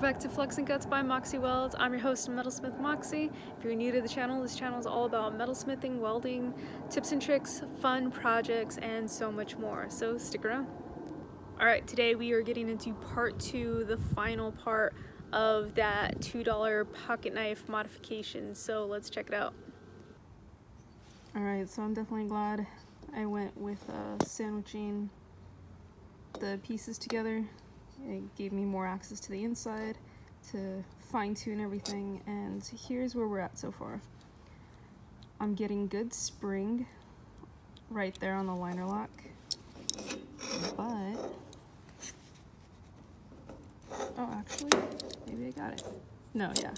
Welcome back to Flux and Guts by Moxie Welds. I'm your host, Metalsmith Moxie. If you're new to the channel, this channel is all about metalsmithing, welding, tips and tricks, fun projects, and so much more. So stick around. Alright, today we are getting into part 2, the final part of that $2 pocket knife modification. So let's check it out. Alright, so I'm definitely glad I went with sandwiching the pieces together. It gave me more access to the inside to fine-tune everything, and here's where we're at so far. I'm getting good spring right there on the liner lock, but oh, actually maybe I got it. No, yeah,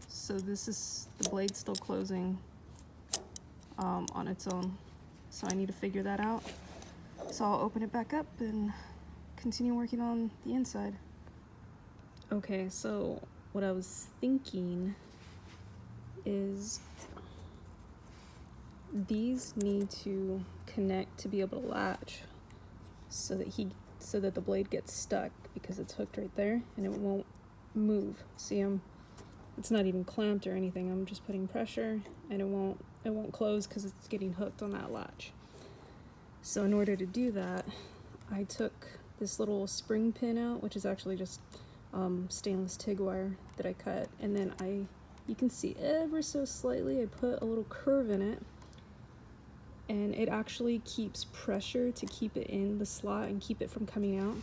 so this is the blade still closing on its own, so I need to figure that out. So I'll open it back up and continue working on the inside. Okay, so what I was thinking is these need to connect to be able to latch so that the blade gets stuck, because it's hooked right there and it won't move. See, it's not even clamped or anything. I'm just putting pressure and it won't close because it's getting hooked on that latch. So in order to do that, I took this little spring pin out, which is actually just stainless TIG wire that I cut, and then you can see ever so slightly I put a little curve in it, and it actually keeps pressure to keep it in the slot and keep it from coming out.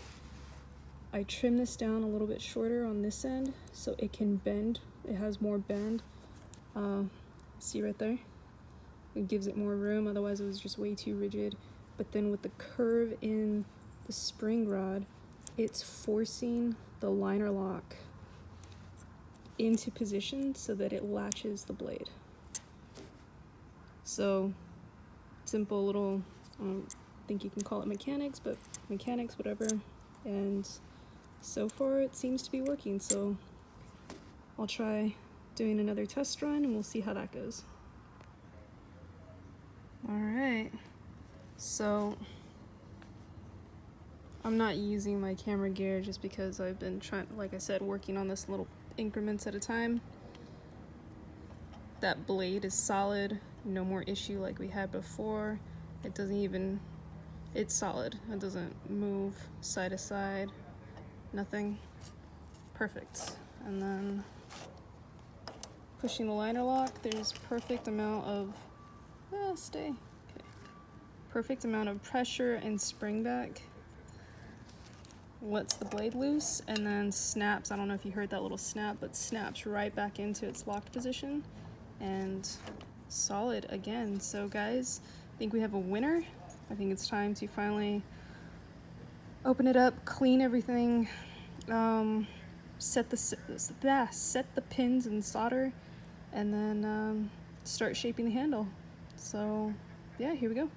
I trim this down a little bit shorter on this end so it can bend. It has more bend. See right there? It gives it more room, otherwise it was just way too rigid. But then with the curve in the spring rod, it's forcing the liner lock into position so that it latches the blade. So simple little, I don't think you can call it mechanics, but mechanics, whatever. And so far it seems to be working, so I'll try doing another test run and we'll see how that goes. All right, so I'm not using my camera gear just because I've been trying, like I said, working on this little increments at a time. That blade is solid, no more issue like we had before. It's solid. It doesn't move side to side, nothing. Perfect. And then pushing the liner lock, there's perfect amount of, okay. Perfect amount of pressure and spring back. Lets the blade loose and then snaps. I don't know if you heard that little snap, but snaps right back into its locked position, and solid again. So guys, I think we have a winner. I think it's time to finally open it up, clean everything, set the pins and solder, and then start shaping the handle. So yeah, here we go.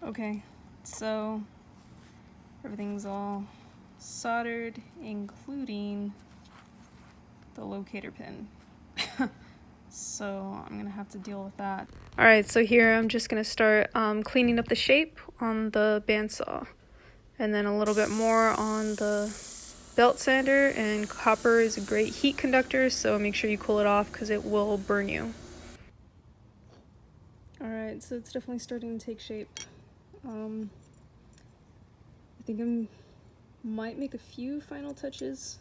Okay, so everything's all soldered, including the locator pin. So I'm gonna have to deal with that. Alright, so here I'm just gonna start cleaning up the shape on the bandsaw, and then a little bit more on the belt sander. And copper is a great heat conductor, so make sure you cool it off because it will burn you. Alright, so it's definitely starting to take shape. I think I might make a few final touches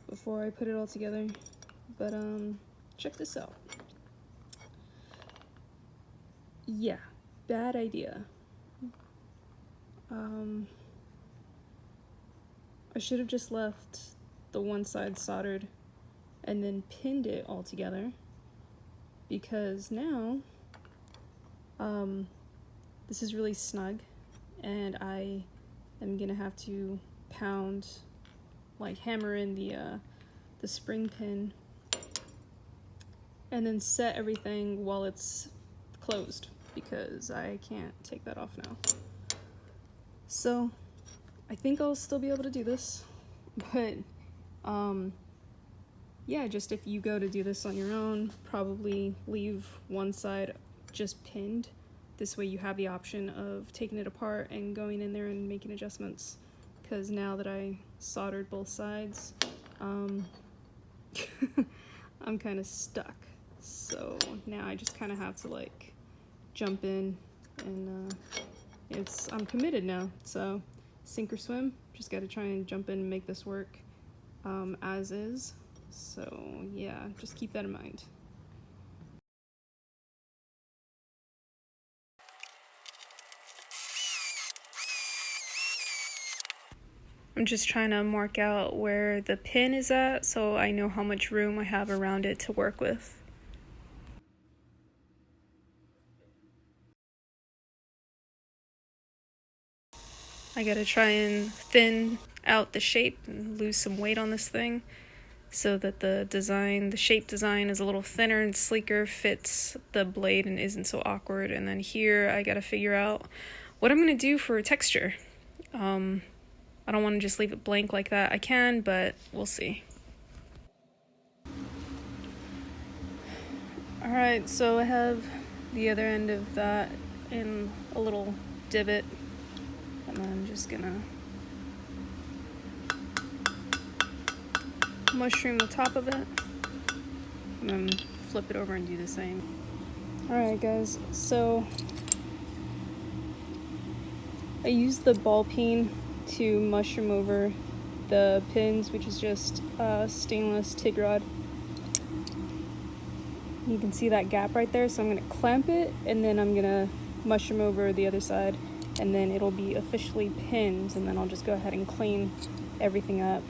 before I put it all together, but check this out. Yeah, bad idea. I should have just left the one side soldered and then pinned it all together, because now this is really snug and I am gonna have to pound, like hammer in the spring pin and then set everything while it's closed, because I can't take that off now. So I think I'll still be able to do this, but yeah, just if you go to do this on your own, probably leave one side just pinned. This way you have the option of taking it apart and going in there and making adjustments, because now that I soldered both sides, I'm kind of stuck. So now I just kind of have to like jump in, and I'm committed now, so sink or swim. Just got to try and jump in and make this work as is. So yeah, just keep that in mind. I'm just trying to mark out where the pin is at so I know how much room I have around it to work with. I gotta try and thin out the shape and lose some weight on this thing so that the shape design is a little thinner and sleeker, fits the blade and isn't so awkward. And then here I gotta figure out what I'm gonna do for texture. I don't want to just leave it blank like that. I can, but we'll see. Alright, so I have the other end of that in a little divot, and then I'm just gonna mushroom the top of it and then flip it over and do the same. Alright guys, so I used the ball peen to mushroom over the pins, which is just stainless TIG rod. You can see that gap right there, so I'm going to clamp it and then I'm going to mushroom over the other side, and then it'll be officially pinned, and then I'll just go ahead and clean everything up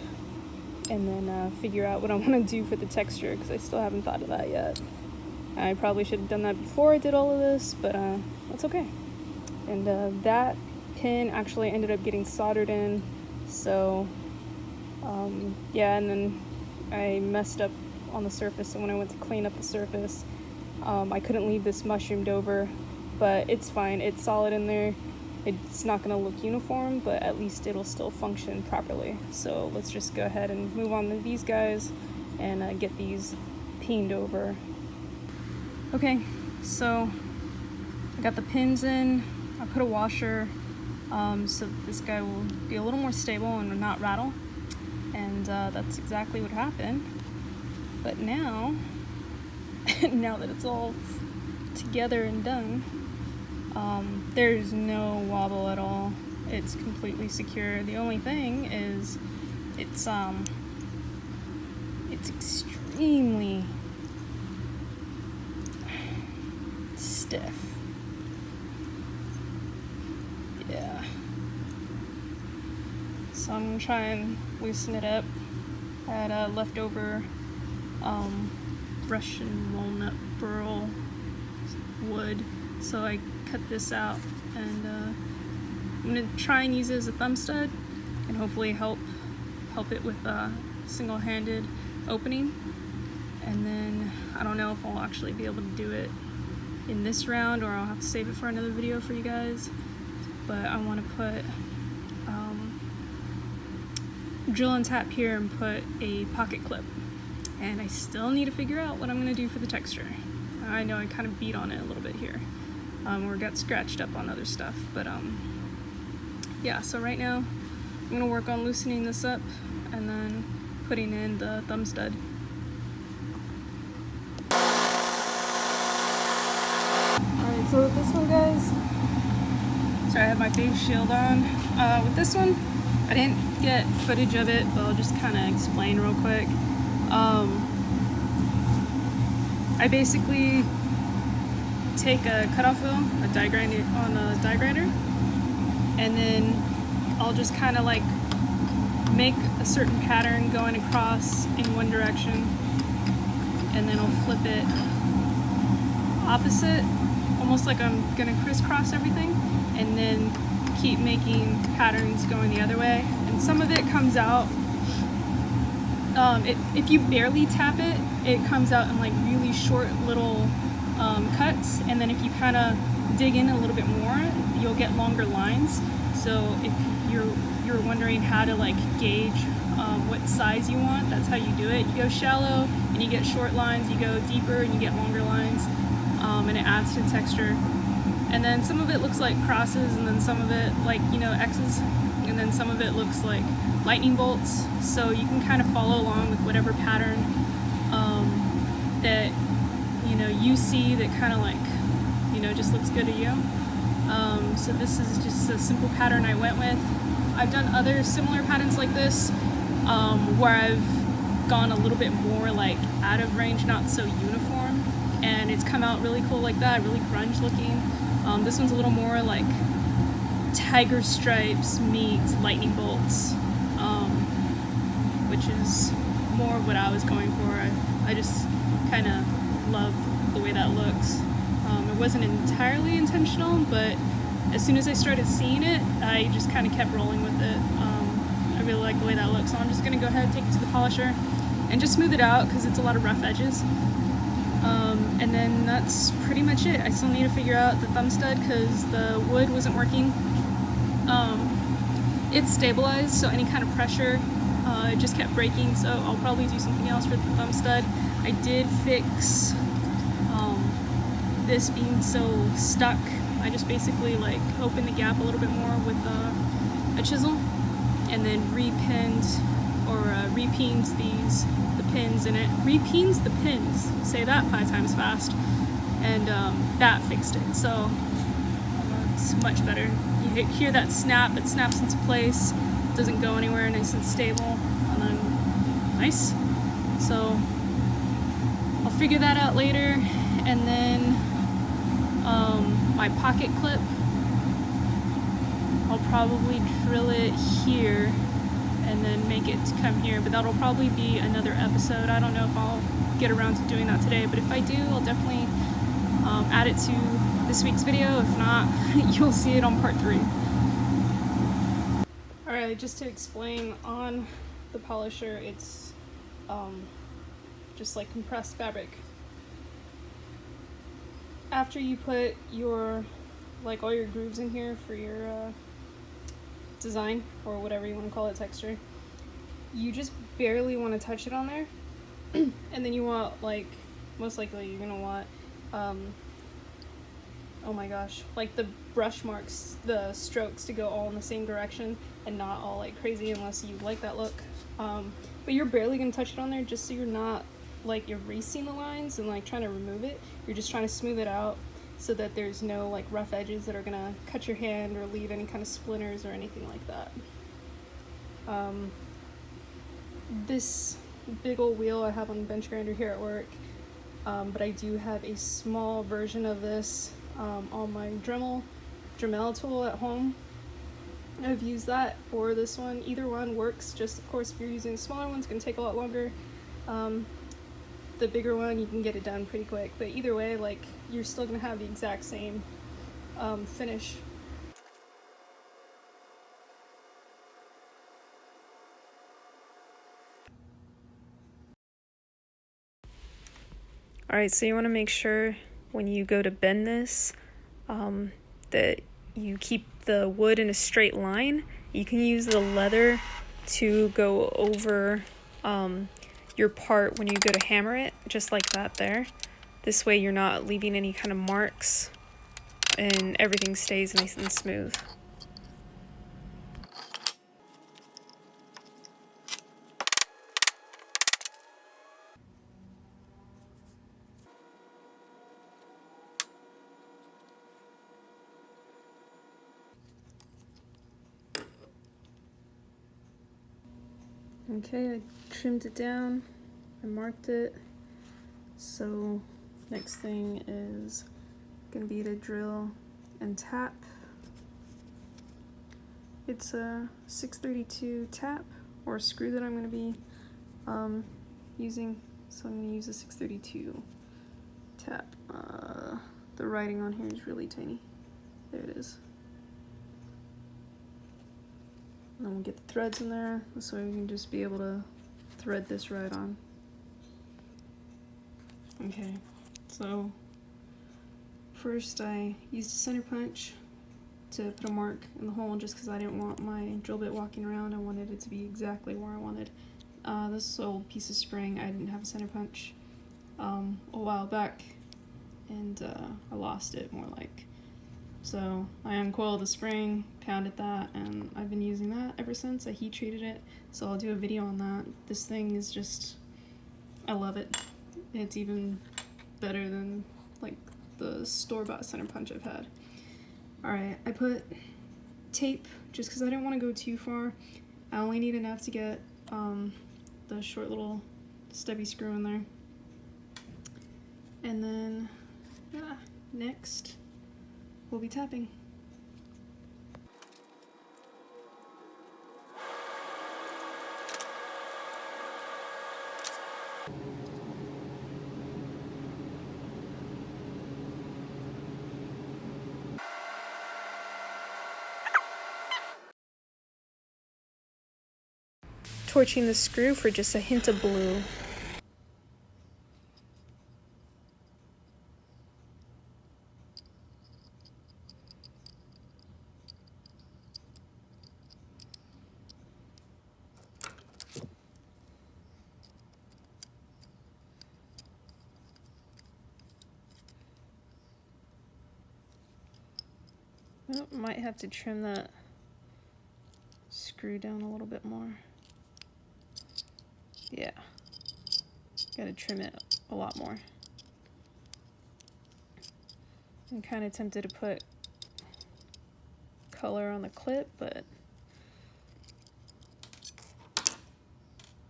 and then figure out what I want to do for the texture, because I still haven't thought of that yet. I probably should have done that before I did all of this, but that's okay. And that pin actually ended up getting soldered in, so yeah, and then I messed up on the surface, so when I went to clean up the surface, I couldn't leave this mushroomed over, but it's fine, it's solid in there. It's not going to look uniform, but at least it'll still function properly. So let's just go ahead and move on to these guys and get these peened over. Okay, so I got the pins in. I put a washer so this guy will be a little more stable and not rattle, and that's exactly what happened. But now now that it's all together and done, there's no wobble at all. It's completely secure. The only thing is it's extremely stiff. Yeah. So I'm gonna try and loosen it up. I had leftover Russian walnut burl wood, so I cut this out, and I'm gonna try and use it as a thumb stud and hopefully help it with a single-handed opening. And then I don't know if I'll actually be able to do it in this round, or I'll have to save it for another video for you guys. But I want to put drill and tap here and put a pocket clip. And I still need to figure out what I'm going to do for the texture. I know I kind of beat on it a little bit here, or got scratched up on other stuff, but yeah, so right now I'm going to work on loosening this up and then putting in the thumb stud. Alright, so with this one, guys, sorry, I have my face shield on. With this one, I didn't get footage of it, but I'll just kind of explain real quick. I basically take a cutoff wheel, a die grinder on a die grinder, and then I'll just kind of like make a certain pattern going across in one direction, and then I'll flip it opposite, almost like I'm gonna crisscross everything, and then keep making patterns going the other way. And some of it comes out, if you barely tap it, it comes out in like really short little cuts, and then if you kind of dig in a little bit more, you'll get longer lines. So if you're wondering how to like gauge what size you want, that's how you do it. You go shallow and you get short lines, you go deeper and you get longer lines, and it adds to the texture. And then some of it looks like crosses, and then some of it like, you know, X's, and then some of it looks like lightning bolts. So you can kind of follow along with whatever pattern that, you know, you see that kind of like, you know, just looks good to you. So this is just a simple pattern I went with. I've done other similar patterns like this, where I've gone a little bit more like out of range, not so uniform, and it's come out really cool like that, really grunge looking. This one's a little more like tiger stripes meets lightning bolts, which is more what I was going for. I just kind of love the way that looks. It wasn't entirely intentional, but as soon as I started seeing it, I just kind of kept rolling with it. I really like the way that looks, so I'm just going to go ahead and take it to the polisher and just smooth it out because it's a lot of rough edges. And then that's pretty much it. I still need to figure out the thumb stud because the wood wasn't working. It's stabilized, so any kind of pressure, it just kept breaking, so I'll probably do something else for the thumb stud. I did fix this being so stuck. I just basically like opened the gap a little bit more with a chisel, and then repinned or repined the pins in it. Repins the pins. Say that 5 times fast. And that fixed it. So it's much better. You hear that snap, it snaps into place, doesn't go anywhere, nice and stable, and then nice. So I'll figure that out later. And then my pocket clip, I'll probably drill it here and then make it come here, but that'll probably be another episode. I don't know if I'll get around to doing that today, but if I do, I'll definitely add it to this week's video. If not, you'll see it on part 3. Alright, just to explain, on the polisher, it's just like compressed fabric. After you put your, like, all your grooves in here for your design, or whatever you want to call it, texture, you just barely want to touch it on there. And then you want, like, most likely you're gonna want oh my gosh, like the brush marks, the strokes to go all in the same direction and not all like crazy, unless you like that look. But you're barely gonna touch it on there, just so you're not like erasing the lines and like trying to remove it. You're just trying to smooth it out so that there's no like rough edges that are gonna cut your hand or leave any kind of splinters or anything like that. This big old wheel I have on the bench grinder here at work, but I do have a small version of this on my Dremel tool at home. I've used that or this one. Either one works. Just of course, if you're using a smaller one, it's going to take a lot longer. The bigger one, you can get it done pretty quick, but either way, like, you're still going to have the exact same finish. Alright, so you want to make sure when you go to bend this, that you keep the wood in a straight line. You can use the leather to go over your part when you go to hammer it, just like that there. This way you're not leaving any kind of marks and everything stays nice and smooth. Okay, I trimmed it down, I marked it, so next thing is gonna be to drill and tap. It's a 632 tap, or a screw that I'm gonna be using, so I'm gonna use a 632 tap. The writing on here is really tiny. There it is. And then we'll get the threads in there, so we can just be able to thread this right on. Okay, so first I used a center punch to put a mark in the hole, just because I didn't want my drill bit walking around. I wanted it to be exactly where I wanted. This old piece of spring, I didn't have a center punch a while back, and I lost it, more like. So I uncoiled the spring, pounded that, and I've been using that ever since. I heat treated it, so I'll do a video on that. This thing is just, I love it. It's even better than like the store-bought center punch I've had. Alright, I put tape just because I didn't want to go too far. I only need enough to get the short little stubby screw in there. And then, yeah, next we'll be tapping. Torching the screw for just a hint of blue. Oh, might have to trim that screw down a little bit more. Yeah, gotta trim it a lot more. I'm kind of tempted to put color on the clip, but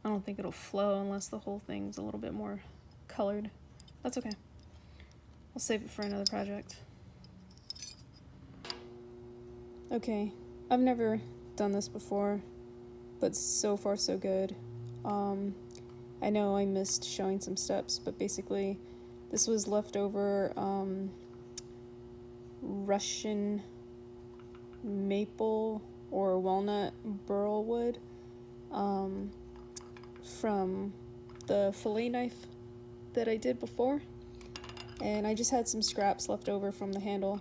I don't think it'll flow unless the whole thing's a little bit more colored. That's okay. I'll save it for another project. Okay, I've never done this before, but so far so good. I know I missed showing some steps, but basically this was leftover Russian maple or walnut burl wood from the fillet knife that I did before, and I just had some scraps left over from the handle.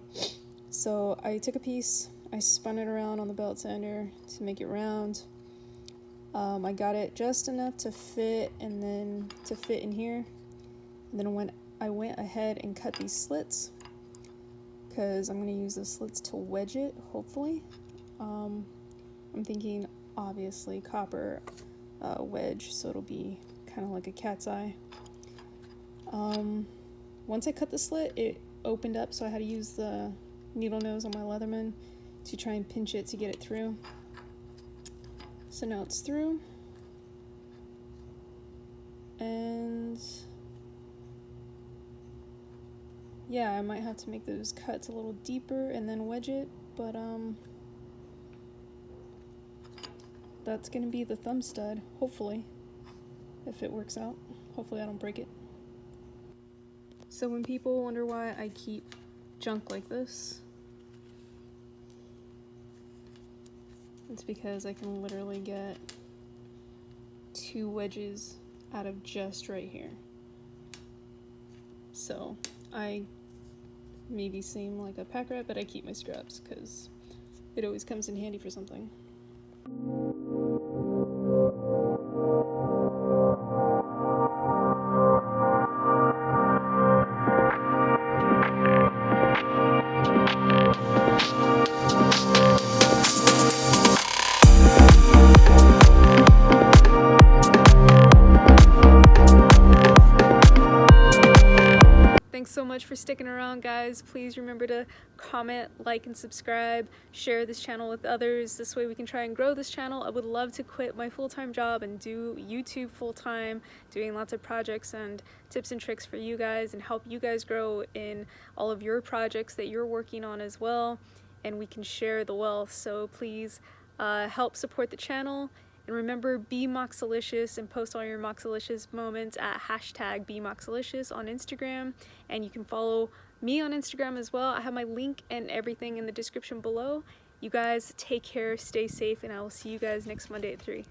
So I took a piece, I spun it around on the belt sander to make it round. I got it just enough to fit, and then to fit in here. And then I went ahead and cut these slits, because I'm going to use the slits to wedge it, hopefully. I'm thinking, obviously, copper wedge, so it'll be kind of like a cat's eye. Once I cut the slit, it opened up, so I had to use the needle nose on my Leatherman to try and pinch it to get it through. So now it's through, and yeah, I might have to make those cuts a little deeper and then wedge it, but that's gonna be the thumb stud, hopefully, if it works out. Hopefully I don't break it. So when people wonder why I keep junk like this, it's because I can literally get 2 wedges out of just right here. So I maybe seem like a pack rat, but I keep my straps because it always comes in handy for something. Thanks so much for sticking around, guys. Please remember to comment, like, and subscribe. Share this channel with others. This way we can try and grow this channel. I would love to quit my full-time job and do YouTube full-time, doing lots of projects and tips and tricks for you guys and help you guys grow in all of your projects that you're working on as well. And we can share the wealth. So please help support the channel. And remember, be MOXILICIOUS and post all your MOXILICIOUS moments at #BeMOXILICIOUS on Instagram. And you can follow me on Instagram as well. I have my link and everything in the description below. You guys take care, stay safe, and I will see you guys next Monday at 3.